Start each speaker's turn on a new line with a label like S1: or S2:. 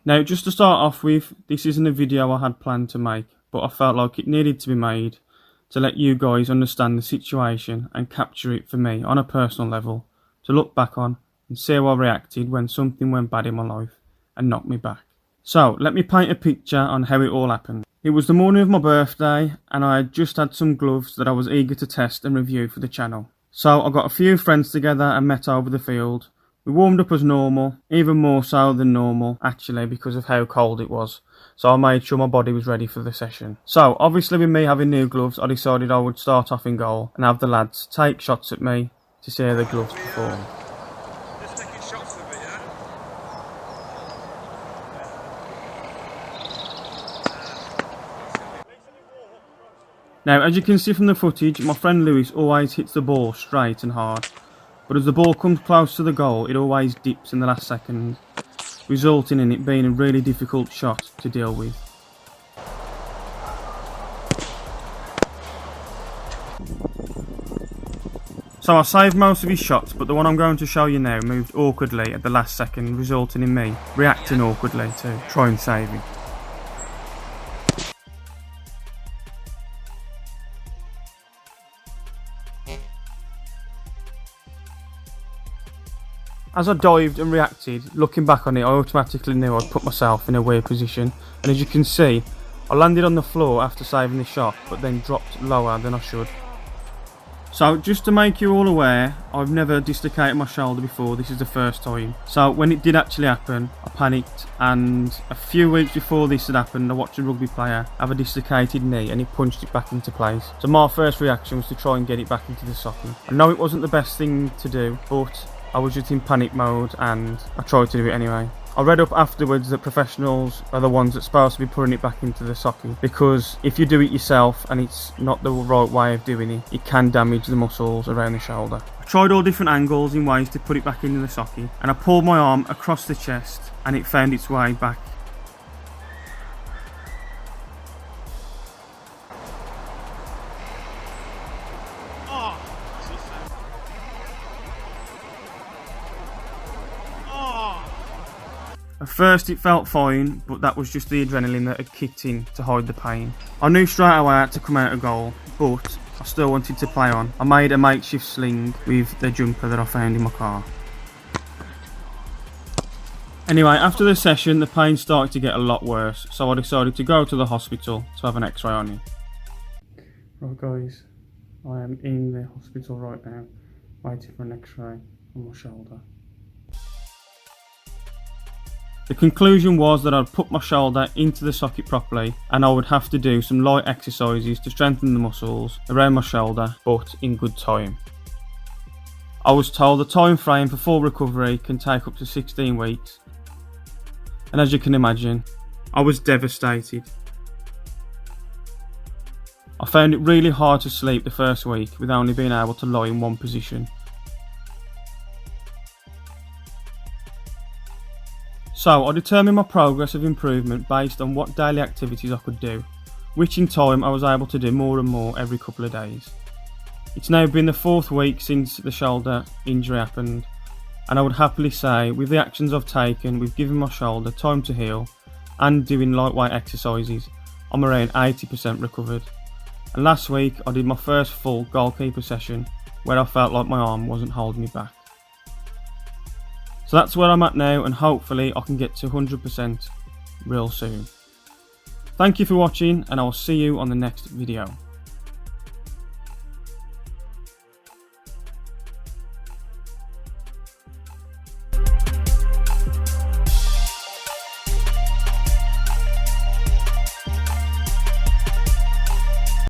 S1: Now, just to start off with, this isn't a video I had planned to make, but I felt like it needed to be made to let you guys understand the situation and capture it for me on a personal level, to look back on and see how I reacted when something went bad in my life and knocked me back. So, let me paint a picture on how it all happened. It was the morning of my birthday, and I had just had some gloves that I was eager to test and review for the channel. So I got a few friends together and met over the field. We warmed up as normal, even more so than normal actually because of how cold it was. So I made sure my body was ready for the session. So obviously with me having new gloves, I decided I would start off in goal and have the lads take shots at me to see how the gloves perform.
S2: Just taking shots of it, yeah?
S1: Now, as you can see from the footage, my friend Lewis always hits the ball straight and hard. But as the ball comes close to the goal, it always dips in the last second, resulting in it being a really difficult shot to deal with. So I saved most of his shots, but the one I'm going to show you now moved awkwardly at the last second, resulting in me reacting awkwardly to try and save it. As I dived and reacted, looking back on it, I automatically knew I'd put myself in a weird position, and as you can see, I landed on the floor after saving the shot, but then dropped lower than I should. So just to make you all aware, I've never dislocated my shoulder before, this is the first time. So when it did actually happen, I panicked, and a few weeks before this had happened, I watched a rugby player have a dislocated knee and he punched it back into place. So my first reaction was to try and get it back into the socket. I know it wasn't the best thing to do, but I was just in panic mode and I tried to do it anyway. I read up afterwards that professionals are the ones that's supposed to be putting it back into the socket, because if you do it yourself and it's not the right way of doing it, it can damage the muscles around the shoulder. I tried all different angles and ways to put it back into the socket, and I pulled my arm across the chest and it found its way back. At first it felt fine, but that was just the adrenaline that had kicked in to hide the pain. I knew straight away I had to come out of goal, but I still wanted to play on. I made a makeshift sling with the jumper that I found in my car. Anyway, after the session the pain started to get a lot worse, so I decided to go to the hospital to have an x-ray on it. Right guys, I am in the hospital right now, waiting for an x-ray on my shoulder. The conclusion was that I'd put my shoulder into the socket properly and I would have to do some light exercises to strengthen the muscles around my shoulder, but in good time. I was told the time frame for full recovery can take up to 16 weeks, and as you can imagine, I was devastated. I found it really hard to sleep the first week with only being able to lie in one position. So I determined my progress of improvement based on what daily activities I could do, which in time I was able to do more and more every couple of days. It's now been the 4th week since the shoulder injury happened, and I would happily say with the actions I've taken with giving my shoulder time to heal and doing lightweight exercises, I'm around 80% recovered. And last week I did my first full goalkeeper session where I felt like my arm wasn't holding me back. So that's where I'm at now, and hopefully I can get to 100% real soon. Thank you for watching, and I will see you on the next video.